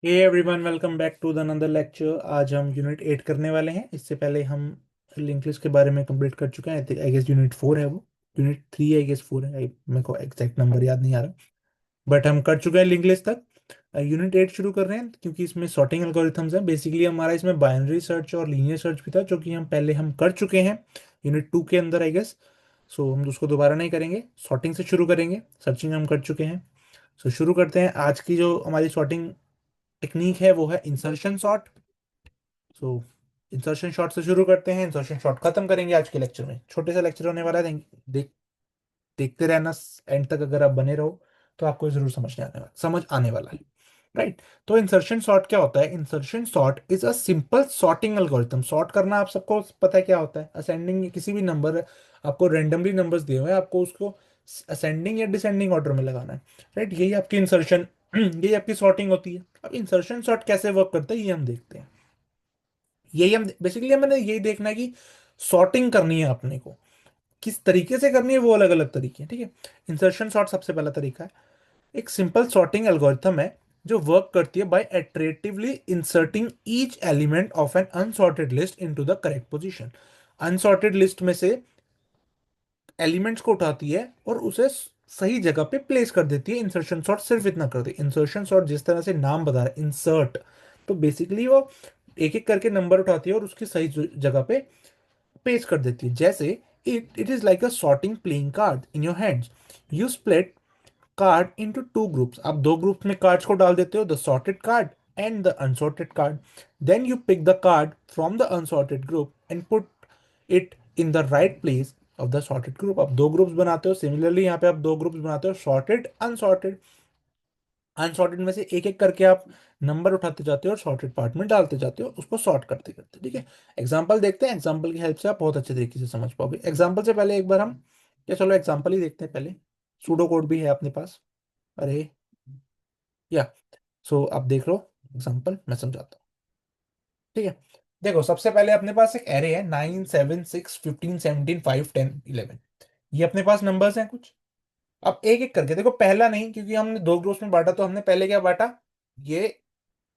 Hey everyone, welcome back to the another lecture. आज हम unit 8 करने वाले हैं। इससे पहले हम लिंक लिस्ट के बारे में कंप्लीट कर चुके हैं। आई गेस यूनिट 4 है वो। यूनिट 3 आई गेस 4 है। मेरे को एग्जैक्ट नंबर याद नहीं आ रहा, बट हम कर चुके हैं लिंक लिस्ट तक। यूनिट 8 शुरू कर रहे हैं क्योंकि इसमें सॉर्टिंग एल्गोरिथम्स है। बेसिकली हमारा इसमें बाइनरी सर्च और लीनियर सर्च भी था, जो कि हम कर चुके हैं यूनिट 2 के अंदर आई गेस। सो हम उसको दोबारा नहीं करेंगे, सॉर्टिंग से शुरू करेंगे। सर्चिंग हम कर चुके हैं। सो शुरू करते हैं। आज की जो हमारी सॉर्टिंग टेक्निक है वो है इंसर्शन सॉर्ट। सो इंसर्शन शॉट से शुरू करते हैं, इंसर्शन शॉट खत्म करेंगे आज के लेक्चर में। छोटे सा लेक्चर होने वाला है। देखते रहना एंड तक। अगर आप बने रहो तो आपको जरूर समझ आने वाला है। राइट। तो इंसर्शन सॉर्ट क्या होता है? Insertion sort is a simple sorting algorithm. Sort करना आप सबको पता है क्या होता है। असेंडिंग किसी भी नंबर, आपको रेंडमली नंबर्स दिए हुए हैं, आपको उसको असेंडिंग या डिसेंडिंग ऑर्डर में लगाना है। राइट, यही आपकी इंसर्शन यही आपकी सॉर्टिंग होती है। अब इंसर्शन सॉर्ट कैसे वर्क करता है ये हम देखते हैं। यही हम बेसिकली मैंने यही देखना है कि सॉर्टिंग करनी है अपने को। किस तरीके से करनी है वो अलग अलग तरीके हैं, ठीक है। इंसर्शन सॉर्ट सबसे पहला तरीका है। एक सिंपल सॉर्टिंग एल्गोरिथम है जो वर्क करती है by iteratively inserting each element of an unsorted list into the correct position. Unsorted list में से एलिमेंट्स को उठाती है और उसे सही जगह पे प्लेस कर देती है। इंसर्शन सॉर्ट सिर्फ इतना करती है। इंसर्शन सॉर्ट जिस तरह से नाम बता रहा है, इंसर्ट, तो बेसिकली वो एक एक करके नंबर उठाती है और उसकी सही जगह पे पेस्ट कर देती है। जैसे it is like a sorting playing card in your hands. You split card into two groups. आप दो ग्रुप्स में कार्ड्स को डाल देते हो, the sorted card and the unsorted card. Then you pick the card from the unsorted group and put it in the right place of the sorted group. आप दो groups बनाते हो। सिमिलरली यहाँ पे आप दो ग्रुप्स बनाते हो, सॉर्टेड अनसॉर्टेड। अनसॉर्टेड में से एक एक करके आप नंबर उठाते जाते हो और सॉर्टेड पार्ट में डालते जाते हो, उसको सॉर्ट करते करते, ठीक है। एग्जाम्पल देखते हैं। एग्जाम्पल की हेल्प से आप बहुत अच्छे तरीके से समझ पाओगे। एग्जाम्पल से पहले एक बार हम, या चलो एग्जाम्पल ही देखते हैं पहले। सूडो कोड भी है अपने पास। अरे या, सो आप देख लो एग्जाम्पल, मैं समझाता हूँ, ठीक है। देखो, सबसे पहले अपने पास एक एरे है, 9 7 6 15 17 5 10 11। ये अपने पास नंबर्स हैं कुछ। अब एक एक करके देखो, पहला नहीं, क्योंकि हमने दो ग्रुप्स में बांटा, तो हमने पहले क्या बांटा, ये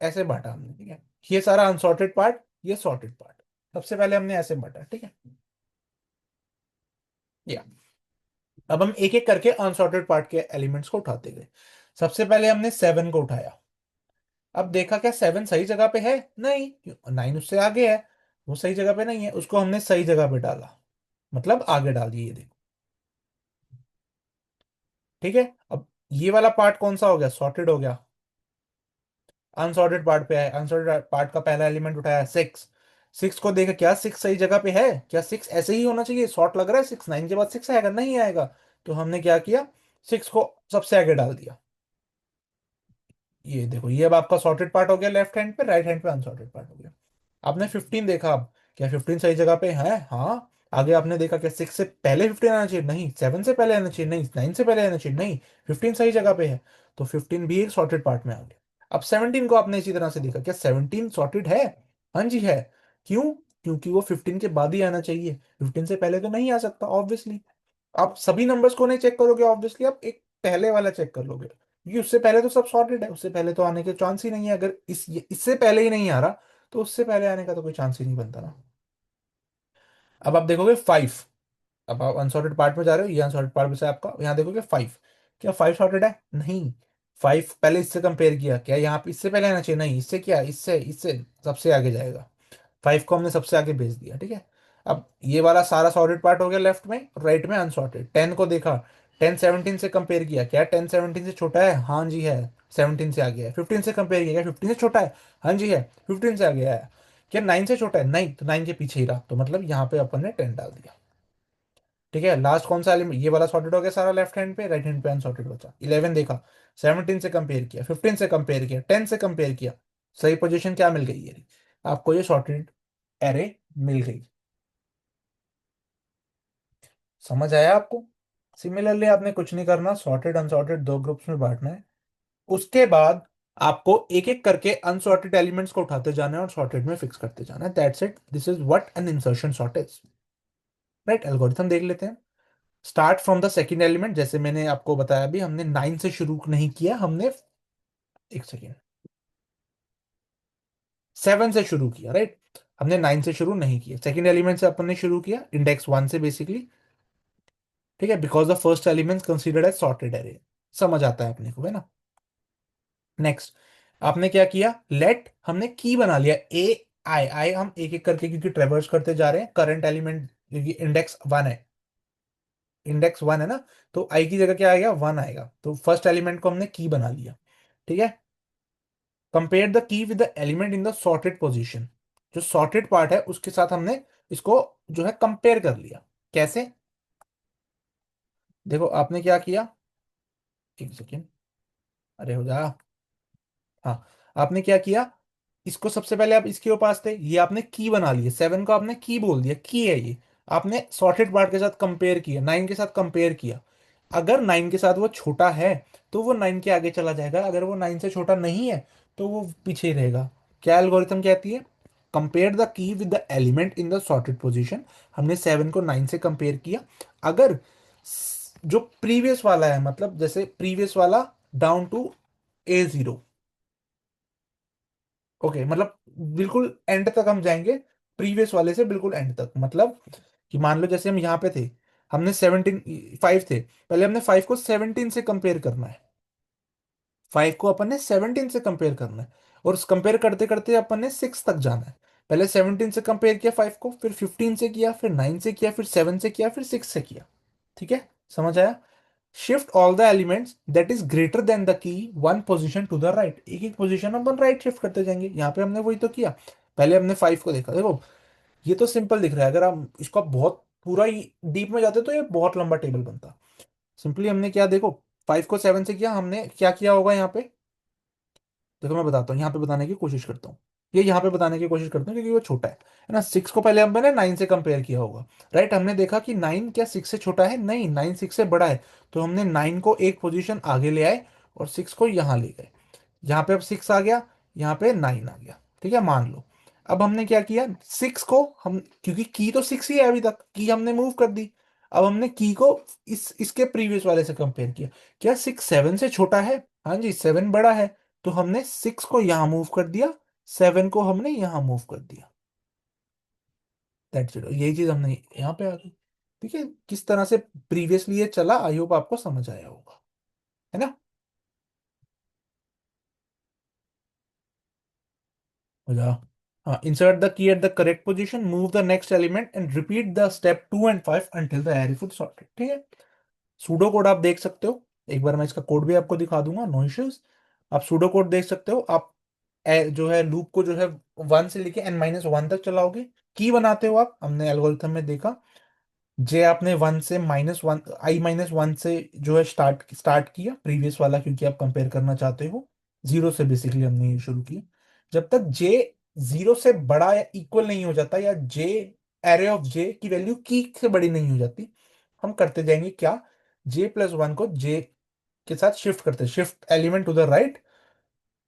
ऐसे बांटा हमने, ठीक है। ये सारा अनसॉर्टेड पार्ट, ये सॉर्टेड पार्ट। सबसे पहले हमने ऐसे बांटा, ठीक है। या अब हम एक एक करके अनसॉर्टेड पार्ट के एलिमेंट्स को उठाते गए। सबसे पहले हमने 7 को उठाया। अब देखा क्या 7 सही जगह पे है? नहीं, 9 उससे आगे है। वो सही जगह पे नहीं है, उसको हमने सही जगह पे डाला, मतलब आगे डाल दिया, ये देखो, ठीक है। अब ये वाला पार्ट कौन सा हो गया? सॉर्टेड हो गया। अनसॉर्टेड पार्ट पे है, अनसॉर्टेड पार्ट का पहला एलिमेंट उठाया 6। 6 को देखा क्या 6 सही जगह पे है? क्या 6 ऐसे ही होना चाहिए? शॉर्ट लग रहा है 6 9 के बाद 6 आएगा? नहीं आएगा। तो हमने क्या किया, 6 को सबसे आगे डाल दिया। ये देखो, ये अब आपका सॉर्टेड पार्ट हो गया लेफ्ट हैंड पे, राइट हैंड पे अनसॉर्टेड पार्ट हो गया। आपने 15 देखा, अब क्या 15 सही जगह पे है? हाँ। आगे आपने देखा क्या 6 से पहले 15 आना चाहिए? नहीं। 7 से पहले आना चाहिए? नहीं। 9 से पहले आना चाहिए? नहीं। 15 सही जगह पे है, तो 15 भी एक सॉर्टेड पार्ट में आ गया। अब 17 को आपने इसी तरह से देखा, क्या 17 सॉर्टेड है? हाँ जी है। क्यों? क्योंकि वो 15 के बाद ही आना चाहिए, 15 से पहले तो नहीं आ सकता ऑब्वियसली। आप सभी नंबर्स को नहीं चेक करोगे ऑब्वियसली, आप एक पहले वाला चेक कर लोगे, क्योंकि उससे पहले तो सब सॉर्टेड है, उससे पहले तो आने के चांस ही नहीं है। अगर इससे पहले ही नहीं आ रहा, तो उससे पहले आने का तो कोई चांस ही नहीं बनता ना। अब आप देखोगे 5। अब आप अनसॉर्टेड पार्ट में जा रहे हो, ये अनसॉर्टेड पार्ट में से आपका, यहाँ देखोगे 5। क्या 5 सॉर्टेड है? नहीं। 5 पहले इससे कंपेयर किया, क्या यहाँ पे इससे पहले आना चाहिए? नहीं। इससे क्या, इससे इससे सबसे आगे जाएगा। 5 को हमने सबसे आगे भेज दिया, ठीक है। अब ये वाला सारा सॉर्टेड पार्ट हो गया लेफ्ट में, राइट में अनसॉर्टेड। 10 को देखा, 10 17 से कंपेयर किया, क्या 10 17 से छोटा है? हाँ जी है। 17 से आगे है। 15 से कंपेयर किया, क्या 15 से छोटा है? हाँ जी है। 15 से आगे है। क्या 9 से छोटा है? नहीं, तो 9 के पीछे ही रहा, तो मतलब यहाँ पे अपन ने 10 डाल दिया, ठीक है। लास्ट कौन सा एलिमेंट, ये वाला सॉर्टेड हो गया सारा लेफ्ट हैंड पे, राइट हैंड पे अनसॉर्टेड बचा। 11 देखा, 17 से कंपेयर किया, 15 से कंपेयर किया, 10 से कंपेयर किया, सही पोजीशन क्या मिल गई? ये रही। आपको ये सॉर्टेड एरे मिल गई। समझ आया आपको? सिमिलरली आपने कुछ नहीं करना, सॉर्टेड अनसॉर्टेड दो ग्रुप्स में बांटना है। उसके बाद आपको एक एक करके अनसॉर्टेड एलिमेंट्स को उठाते जाना है और सॉर्टेड में फिक्स करते जाना है। That's it, this is what an insertion sort is. Right, algorithm देख लेते हैं। Start from the second element, जैसे मैंने आपको बताया, अभी हमने 9 से शुरू नहीं किया, हमने, एक सेकेंड, 7 से शुरू किया, राइट। हमने 9 से शुरू नहीं किया, सेकंड एलिमेंट से अपन ने शुरू किया, इंडेक्स 1 से बेसिकली। ठीक है, because the first element considered as sorted array. समझ आता है अपने को, है ना। नेक्स्ट, आपने क्या किया, लेट हमने की बना लिया ए आई आई, हम एक एक करके क्योंकि ट्रेवर्स करते जा रहे हैं, करंट एलिमेंट क्योंकि इंडेक्स वन है ना, तो आई की जगह क्या आएगा, 1 आएगा, तो फर्स्ट एलिमेंट को हमने की बना लिया। ठीक है, compare the key with the element in the sorted position, जो सॉर्टेड पार्ट है उसके साथ हमने इसको जो है कंपेयर कर लिया। कैसे, देखो आपने क्या किया, एक सेकेंड, अरे हो जा, हाँ, आपने क्या किया, इसको सबसे पहले आप इसके पास थे, ये आपने की बना लिया, 7 को आपने की बोल दिया, की है ये, आपने सॉर्टेड पार्ट के साथ कंपेयर किया, 9 के साथ कंपेयर किया। अगर 9 के साथ वो छोटा है तो वो 9 के आगे चला जाएगा, अगर वो 9 से छोटा नहीं है तो वो पीछे ही रहेगा। क्या एल्गोरिथम कहती है, compare the key with the element in the sorted position. हमने 7 को 9 से कंपेयर किया, अगर जो प्रीवियस वाला है, मतलब जैसे प्रीवियस वाला डाउन टू A0, ओके, मतलब बिल्कुल एंड तक हम जाएंगे, प्रीवियस वाले से बिल्कुल एंड तक, मतलब कि मान लो जैसे हम यहाँ पे थे, हमने 17, 5 थे, पहले हमने 5 को 17 से कंपेयर करना है, 5 को अपन ने 17 से कंपेयर करना है, और उस कंपेयर करते करते अपन ने 6 तक जाना है। पहले 17 से कंपेयर किया 5 को, फिर 15 से किया, फिर 9 से किया, फिर 7 से किया, फिर 6 से किया। ठीक है, समझ आया। Shift all the elements that is greater than the key one position to the right, एक एक पोजीशन अपन राइट शिफ्ट करते जाएंगे। यहाँ पे हमने वही तो किया, पहले हमने 5 को देखा, देखो ये तो सिंपल दिख रहा है, अगर हम इसको बहुत पूरा ही डीप में जाते तो ये बहुत लंबा टेबल बनता। सिंपली हमने क्या, देखो 5 को 7 से किया, हमने क्या किया होगा यहाँ पे, देखो मैं बताता हूँ, यहाँ पे बताने की कोशिश करता हूँ, ये यहाँ पे बताने की कोशिश करता हूँ क्योंकि वो छोटा है ना। 6 को पहले हमने 9 से कंपेयर किया होगा, राइट। हमने देखा कि 9 क्या 6 से छोटा है, नहीं, 9 6 से बड़ा है, तो हमने 9 को एक पोजीशन आगे ले आए और 6 को यहाँ ले गए। यहाँ पे अब 6 आ गया, यहाँ पे 9 आ गया, ठीक है, मान लो। अब हमने क्या किया, 6 को हम, क्योंकि की तो 6 ही है अभी तक, की हमने मूव कर दी, अब हमने की को इसके प्रीवियस वाले से कंपेयर किया, क्या 6 7 से छोटा है, हाँ जी 7 बड़ा है, तो हमने 6 को यहां मूव कर दिया, 7 को हमने यहां मूव कर दिया। दैट्स इट, यही चीज हमने यहाँ पे आ गई। ठीक है, किस तरह से प्रीवियसली ये चला, आई होप आपको समझ आया होगा, है ना। हो जा, हाँ, insert the key at the correct position, move the next element and repeat the step 2 and 5 until the array full sorted. ठीक है, सूडो कोड आप देख सकते हो, एक बार मैं इसका कोड भी आपको दिखा दूंगा, नो इश्यूज। आप सूडो कोड देख सकते हो, आप जो है लूप को जो है 1 से लेके n-1 तक चलाओगे। की बनाते हो आप, हमने एल्गोरिथम में देखा, जे आपने 1 से -1, i-1 से जो है स्टार्ट स्टार्ट किया प्रीवियस वाला, क्योंकि आप कंपेयर करना चाहते हो, 0 से बेसिकली हमने ये शुरू किया। जब तक जे 0 से बड़ा या इक्वल नहीं हो जाता, या जे एरे ऑफ जे की वैल्यू की से बड़ी नहीं हो जाती, हम करते जाएंगे क्या, J+1 को जे के साथ शिफ्ट करते, shift element to the right,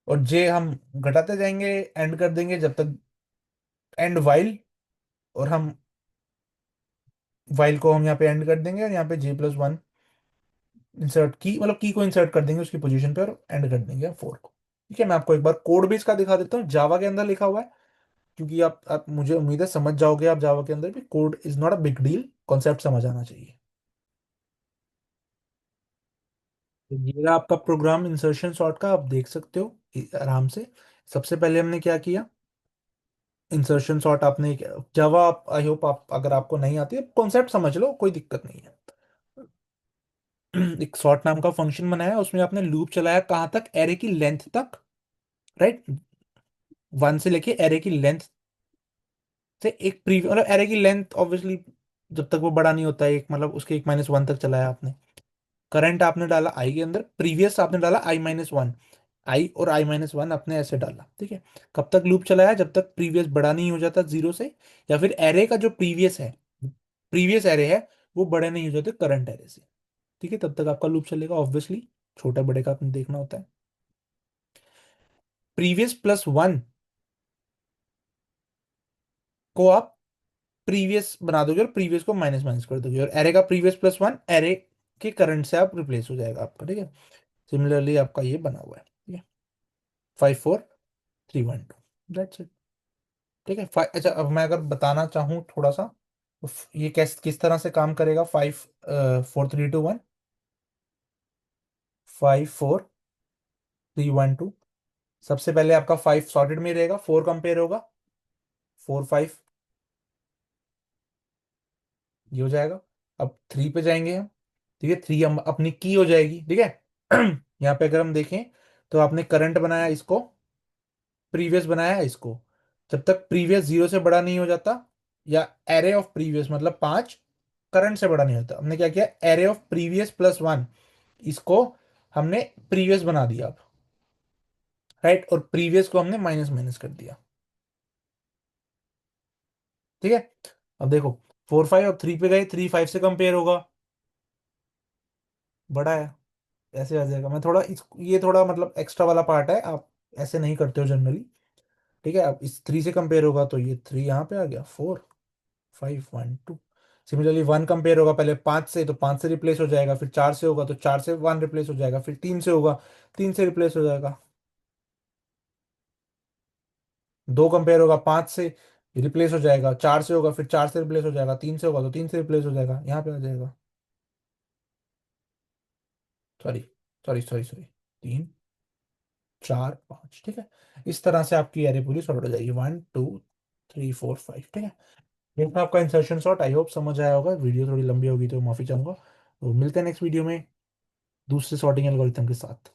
और जे हम घटाते जाएंगे, एंड कर देंगे जब तक एंड वाइल, और हम वाइल को हम यहाँ पे एंड कर देंगे, और यहाँ पे J+1 इंसर्ट की, मतलब की को इंसर्ट कर देंगे उसकी पोजीशन पे, और एंड कर देंगे 4 को। ठीक है, मैं आपको एक बार कोड भी इसका दिखा देता हूँ, जावा के अंदर लिखा हुआ है, क्योंकि आप मुझे उम्मीद है समझ जाओगे आप, जावा के अंदर भी code is not a big deal, concept समझ आना चाहिए। तो ये रहा आपका प्रोग्राम इंसर्शन सॉर्ट का, आप देख सकते हो आराम से। सबसे पहले हमने क्या किया, इंसर्शन सॉर्ट आपने, जावा आप, आई होप आप, अगर आपको नहीं आती है कॉन्सेप्ट समझ लो, कोई दिक्कत नहीं है। एक सॉर्ट नाम का फंक्शन बनाया, उसमें आपने लूप चलाया कहाँ तक, एरे की लेंथ तक, राइट। 1 से लेके एरे की लेंथ से एक प्रीवियस, मतलब एरे की लेंथ ऑब्वियसली जब तक वो बड़ा नहीं होता है, एक मतलब उसके एक -1 तक चलाया आपने। करंट आपने डाला आई के अंदर, प्रीवियस आपने डाला i-1, आई और i-1 आपने ऐसे डाला। ठीक है, कब तक लूप चलाया, जब तक प्रीवियस बड़ा नहीं हो जाता 0 से, या फिर एरे का जो प्रीवियस एरे है वो बड़े नहीं हो जाते करंट एरे से। ठीक है, तब तक आपका लूप चलेगा ऑब्वियसली, छोटा बड़े का आपने देखना होता है। प्रीवियस +1 को आप प्रीवियस बना दोगे, और प्रीवियस को माइनस माइनस कर दोगे, और एरे का प्रीवियस +1 एरे के करंट से आप रिप्लेस हो जाएगा आपका। ठीक है, सिमिलरली आपका ये बना हुआ है। ठीक है, 5 4 3 1 2, दैट्स इट। ठीक है। अच्छा, अब मैं अगर बताना चाहूँ थोड़ा सा, तो ये किस तरह से काम करेगा, 5 4 3 2 1, 5 4 3 1 2। सबसे पहले आपका 5 सॉर्टेड में रहेगा, 4 कंपेयर होगा, 4 5, ये हो जाएगा। अब 3 पे जाएंगे हम। ठीक है, 3 हम अपनी की हो जाएगी। ठीक है। यहाँ पे अगर हम देखें, तो आपने करंट बनाया इसको, प्रीवियस बनाया है इसको। जब तक प्रीवियस 0 से बड़ा नहीं हो जाता, या एरे ऑफ प्रीवियस मतलब 5 करंट से बड़ा नहीं होता, हमने क्या किया, एरे ऑफ प्रीवियस +1, इसको हमने प्रीवियस बना दिया अब। राइट, और प्रीवियस को हमने माइनस माइनस कर दिया। ठीक है। अब देखो, 4 5 अब 3 पे गए, 3 5 से कंपेयर होगा, बड़ा है, ऐसे आ जाएगा। मैं थोड़ा ये थोड़ा मतलब एक्स्ट्रा वाला पार्ट है, आप ऐसे नहीं करते हो जनरली। ठीक है, अब इस 3 से कंपेयर होगा, तो ये 3 यहाँ पे आ गया, 4 5 1 2। सिमिलरली 1 कंपेयर होगा पहले 5 से, तो 5 से रिप्लेस हो जाएगा, फिर 4 से होगा तो 4 से 1 रिप्लेस हो जाएगा, फिर 3 से होगा, 3 से रिप्लेस हो जाएगा। 2 कंपेयर होगा 5 से, रिप्लेस हो जाएगा, 4 से होगा, फिर 4 से रिप्लेस हो जाएगा, 3 से होगा तो 3 से रिप्लेस हो जाएगा, यहाँ पे आ जाएगा। Sorry sorry sorry sorry, 3 4 5। ठीक है, इस तरह से आपकी एरे पूरी सॉर्ट हो जाएगी, 1 2 3 4 5। ठीक है, ये था आपका इंसर्शन सॉर्ट। आई होप समझ आया होगा। वीडियो थोड़ी लंबी होगी तो माफी चाहूंगा। तो मिलते हैं नेक्स्ट वीडियो में दूसरे सॉर्टिंग एल्गोरिथम के साथ।